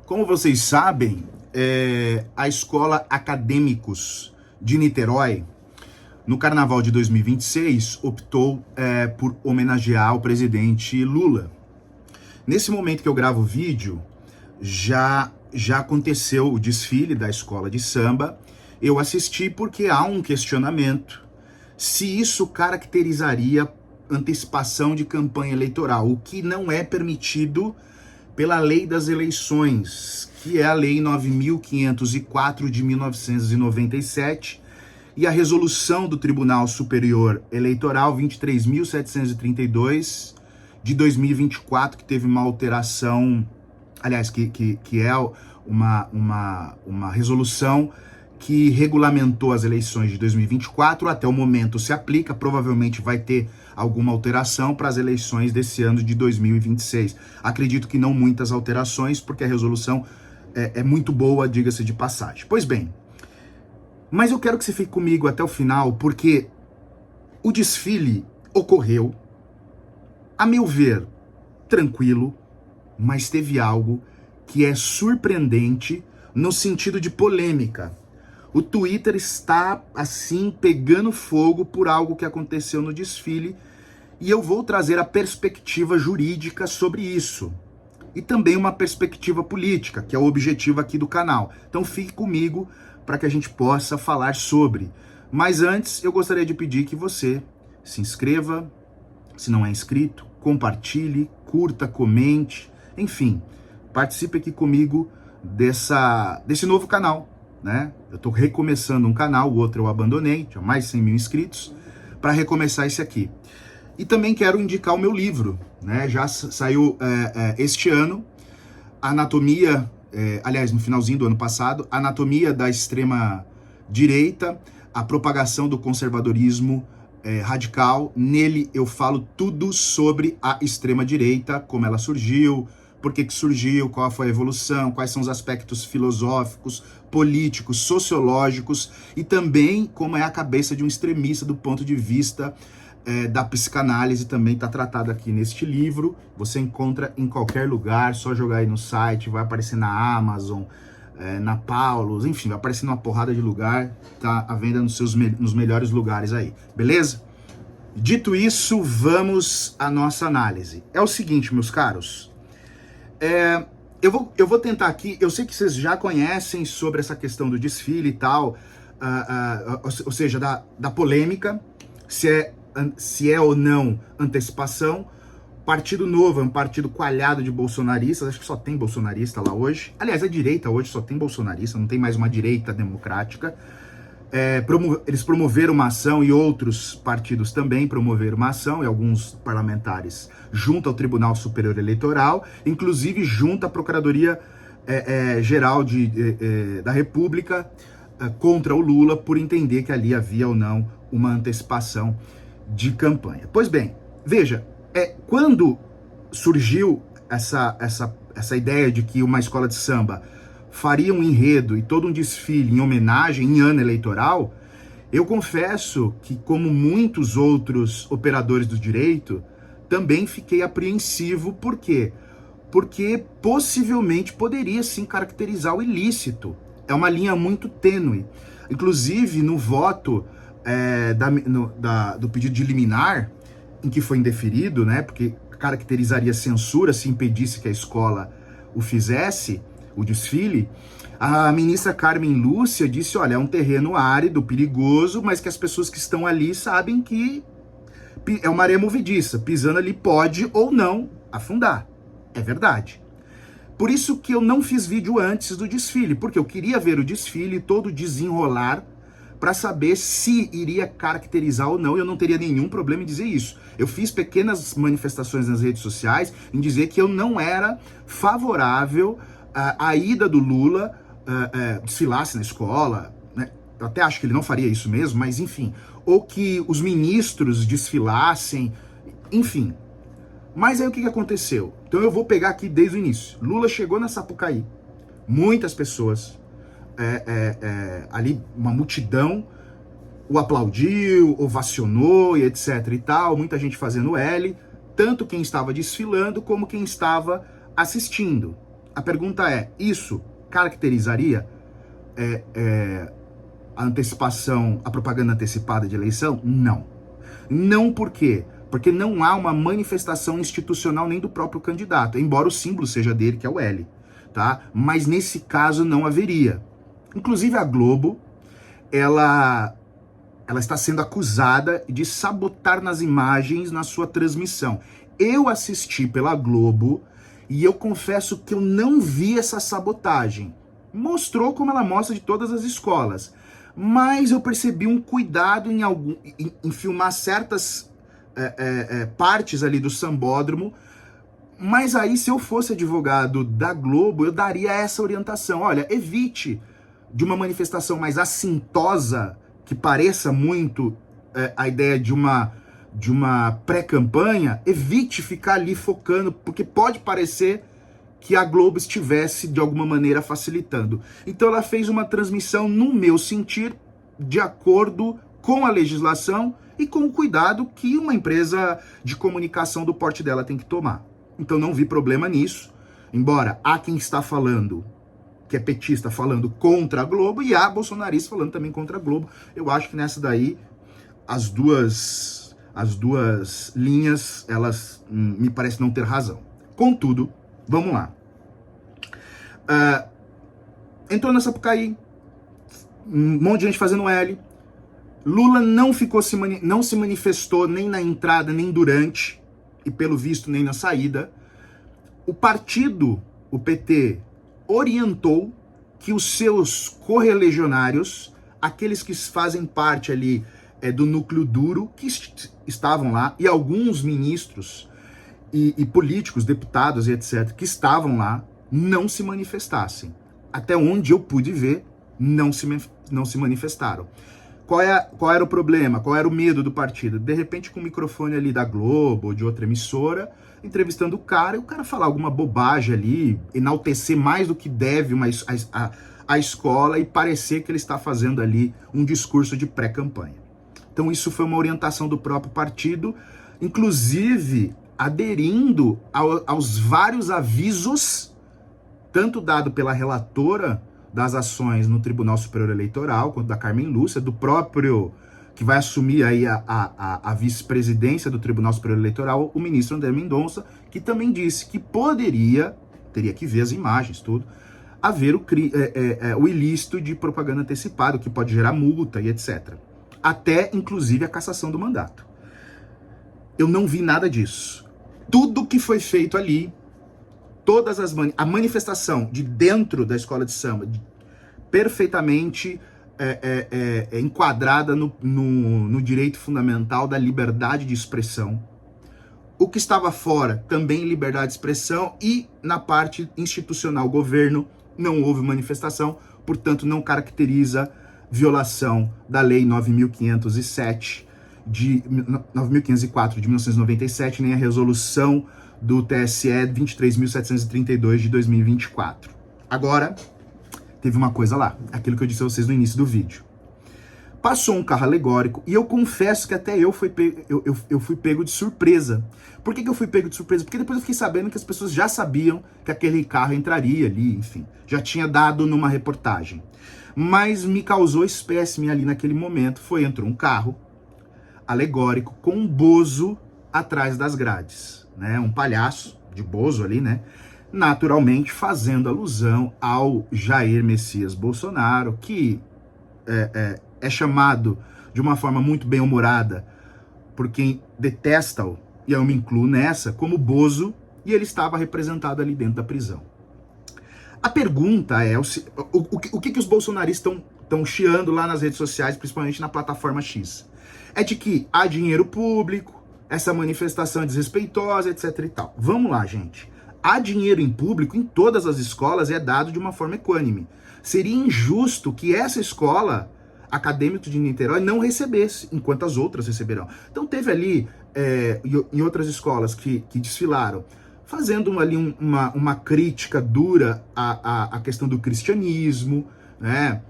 Como vocês sabem, a Escola Acadêmicos de Niterói, no Carnaval de 2026, optou por homenagear o presidente Lula. Nesse momento que eu gravo o vídeo, já aconteceu o desfile da escola de samba. Eu assisti porque há um questionamento se isso caracterizaria antecipação de campanha eleitoral, o que não é permitido pela Lei das Eleições, que é a Lei 9.504 de 1997, e a resolução do Tribunal Superior Eleitoral 23.732 de 2024, que teve uma alteração, aliás, que é uma resolução que regulamentou as eleições de 2024, até o momento se aplica, provavelmente vai ter alguma alteração para as eleições desse ano de 2026. Acredito que não muitas alterações, porque a resolução é muito boa, diga-se de passagem. Pois bem, mas eu quero que você fique comigo até o final, porque o desfile ocorreu, a meu ver, tranquilo, mas teve algo que é surpreendente no sentido de polêmica. O Twitter está, assim, pegando fogo por algo que aconteceu no desfile, e eu vou trazer a perspectiva jurídica sobre isso. E também uma perspectiva política, que é o objetivo aqui do canal. Então fique comigo para que a gente possa falar sobre. Mas antes, eu gostaria de pedir que você se inscreva, se não é inscrito, compartilhe, curta, comente, enfim, participe aqui comigo desse novo canal, né? Eu tô recomeçando um canal, o outro eu abandonei, tinha mais de 100 mil inscritos, para recomeçar esse aqui. E também quero indicar o meu livro, né? Já saiu este ano, Anatomia, aliás, no finalzinho do ano passado, Anatomia da Extrema Direita, a propagação do conservadorismo radical. Nele eu falo tudo sobre a extrema direita, como ela surgiu, por que surgiu, qual foi a evolução, quais são os aspectos filosóficos, políticos, sociológicos, e também como é a cabeça de um extremista do ponto de vista da psicanálise. Também está tratado aqui neste livro. Você encontra em qualquer lugar, só jogar aí no site, vai aparecer na Amazon, na Paulus, enfim, vai aparecer numa porrada de lugar, tá à venda nos melhores lugares aí, beleza? Dito isso, vamos à nossa análise. É o seguinte, meus caros, eu vou tentar aqui, eu sei que vocês já conhecem sobre essa questão do desfile e tal, ou seja, da polêmica, se é ou não antecipação. Partido Novo é um partido coalhado de bolsonaristas, acho que só tem bolsonarista lá hoje. Aliás, a direita hoje só tem bolsonarista, não tem mais uma direita democrática. Eles promoveram uma ação, e outros partidos também promoveram uma ação, e alguns parlamentares junto ao Tribunal Superior Eleitoral, inclusive junto à Procuradoria Geral da República, contra o Lula, por entender que ali havia ou não uma antecipação de campanha. Pois bem, veja, quando surgiu essa ideia de que uma escola de samba faria um enredo e todo um desfile em homenagem em ano eleitoral, eu confesso que, como muitos outros operadores do direito, também fiquei apreensivo. Por quê? Porque possivelmente poderia sim caracterizar o ilícito. É uma linha muito tênue. Inclusive, no voto do pedido de liminar, em que foi indeferido, né, porque caracterizaria censura se impedisse que a escola o fizesse, o desfile, a ministra Carmen Lúcia disse, olha, é um terreno árido, perigoso, mas que as pessoas que estão ali sabem que é uma areia movediça, pisando ali pode ou não afundar. É verdade. Por isso que eu não fiz vídeo antes do desfile, porque eu queria ver o desfile, todo desenrolar, para saber se iria caracterizar ou não. Eu não teria nenhum problema em dizer isso. Eu fiz pequenas manifestações nas redes sociais em dizer que eu não era favorável à ida do Lula desfilasse na escola, né? Eu até acho que ele não faria isso mesmo, mas enfim, ou que os ministros desfilassem, enfim. Mas aí o que aconteceu? Então eu vou pegar aqui desde o início. Lula chegou na Sapucaí, muitas pessoas, ali uma multidão o aplaudiu, ovacionou e etc e tal, muita gente fazendo L, tanto quem estava desfilando como quem estava assistindo. A pergunta é, isso caracterizaria a antecipação, a propaganda antecipada de eleição? Não. Não por quê? Porque não há uma manifestação institucional nem do próprio candidato, embora o símbolo seja dele, que é o L, tá? Mas nesse caso não haveria. Inclusive a Globo, ela está sendo acusada de sabotar nas imagens na sua transmissão. Eu assisti pela Globo e eu confesso que eu não vi essa sabotagem. Mostrou como ela mostra de todas as escolas, mas eu percebi um cuidado em filmar certas partes ali do sambódromo. Mas aí, se eu fosse advogado da Globo, eu daria essa orientação. Olha, evite de uma manifestação mais assintosa, que pareça muito a ideia de uma pré-campanha, evite ficar ali focando, porque pode parecer que a Globo estivesse, de alguma maneira, facilitando. Então ela fez uma transmissão, no meu sentir, de acordo com a legislação e com o cuidado que uma empresa de comunicação do porte dela tem que tomar. Então não vi problema nisso, embora há quem está falando, que é petista, falando contra a Globo, e há bolsonarista falando também contra a Globo. Eu acho que nessa daí, as duas linhas, elas me parecem não ter razão. Contudo, vamos lá. Entrou na Sapucaí, um monte de gente fazendo L. Lula não se manifestou nem na entrada, nem durante, e pelo visto nem na saída. O partido, o PT, orientou que os seus correligionários, aqueles que fazem parte ali do núcleo duro, que estavam lá, e alguns ministros e políticos, deputados e etc., que estavam lá, não se manifestassem. Até onde eu pude ver, não se manifestaram. Qual era o problema? Qual era o medo do partido? De repente, com o microfone ali da Globo ou de outra emissora, entrevistando o cara, e o cara falar alguma bobagem ali, enaltecer mais do que deve a escola e parecer que ele está fazendo ali um discurso de pré-campanha. Então isso foi uma orientação do próprio partido, inclusive aderindo aos vários avisos, tanto dado pela relatora das ações no Tribunal Superior Eleitoral, quanto da Carmen Lúcia, do próprio, que vai assumir aí a vice-presidência do Tribunal Superior Eleitoral, o ministro André Mendonça, que também disse que teria que ver as imagens, tudo, haver o ilícito de propaganda antecipada, que pode gerar multa e etc. Até, inclusive, a cassação do mandato. Eu não vi nada disso. Tudo que foi feito ali, a manifestação de dentro da escola de samba, perfeitamente enquadrada no direito fundamental da liberdade de expressão. O que estava fora, também liberdade de expressão, e na parte institucional, governo, não houve manifestação, portanto não caracteriza violação da Lei 9.504 de 1997, nem a resolução do TSE 23.732 de 2024. Agora, teve uma coisa lá, aquilo que eu disse a vocês no início do vídeo. Passou um carro alegórico e eu confesso que até eu fui pego de surpresa. Por que eu fui pego de surpresa? Porque depois eu fiquei sabendo que as pessoas já sabiam que aquele carro entraria ali, enfim, já tinha dado numa reportagem. Mas me causou espécime ali naquele momento, entrou um carro alegórico com um bozo atrás das grades, né? Um palhaço de bozo ali, né? Naturalmente fazendo alusão ao Jair Messias Bolsonaro, que é chamado de uma forma muito bem-humorada por quem detesta-o, e eu me incluo nessa, como bozo, e ele estava representado ali dentro da prisão. A pergunta é, o que os bolsonaristas estão chiando lá nas redes sociais, principalmente na plataforma X? É de que há dinheiro público, essa manifestação é desrespeitosa, etc e tal. Vamos lá, gente. Há dinheiro em público em todas as escolas e é dado de uma forma equânime. Seria injusto que essa escola acadêmica de Niterói não recebesse, enquanto as outras receberão. Então teve ali, em outras escolas que desfilaram, fazendo ali uma crítica dura à questão do cristianismo, né?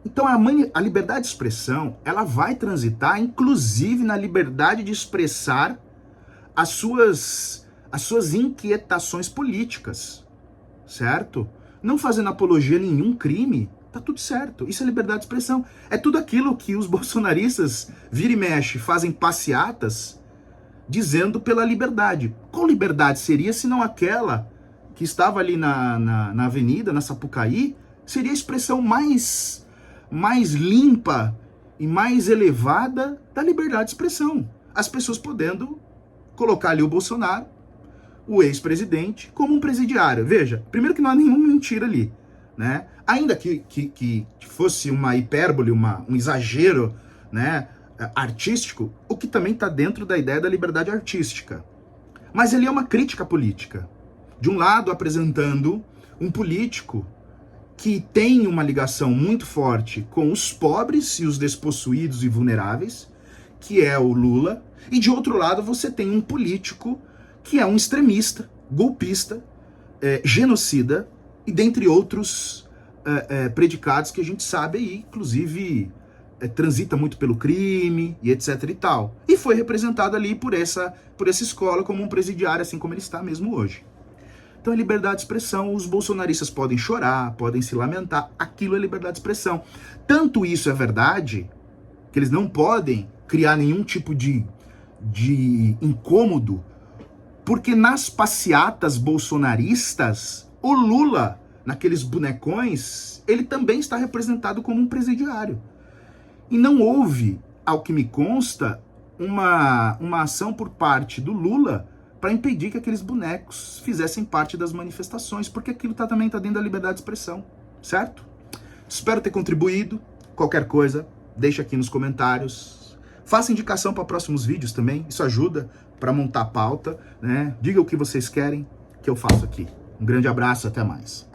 Então a liberdade de expressão, ela vai transitar, inclusive, na liberdade de expressar as suas inquietações políticas, certo? Não fazendo apologia a nenhum crime, tá tudo certo. Isso é liberdade de expressão. É tudo aquilo que os bolsonaristas, vira e mexe, fazem passeatas dizendo pela liberdade. Qual liberdade seria se não aquela que estava ali na avenida, na Sapucaí, seria a expressão mais limpa e mais elevada da liberdade de expressão. As pessoas podendo colocar ali o Bolsonaro, o ex-presidente, como um presidiário. Veja, primeiro que não há nenhuma mentira ali, né? Ainda que fosse uma hipérbole, um exagero, né, artístico, o que também está dentro da ideia da liberdade artística. Mas ele é uma crítica política. De um lado, apresentando um político que tem uma ligação muito forte com os pobres e os despossuídos e vulneráveis, que é o Lula, e de outro lado você tem um político que é um extremista, golpista, genocida, e dentre outros predicados que a gente sabe aí, inclusive transita muito pelo crime e etc e tal. E foi representado ali por essa escola como um presidiário, assim como ele está mesmo hoje. Então é liberdade de expressão, os bolsonaristas podem chorar, podem se lamentar, aquilo é liberdade de expressão. Tanto isso é verdade, que eles não podem criar nenhum tipo de incômodo, porque nas passeatas bolsonaristas, o Lula, naqueles bonecões, ele também está representado como um presidiário. E não houve, ao que me consta, uma ação por parte do Lula para impedir que aqueles bonecos fizessem parte das manifestações, porque aquilo também está dentro da liberdade de expressão, certo? Espero ter contribuído. Qualquer coisa, deixa aqui nos comentários. Faça indicação para próximos vídeos também, isso ajuda para montar a pauta, né? Diga o que vocês querem que eu faço aqui. Um grande abraço, até mais.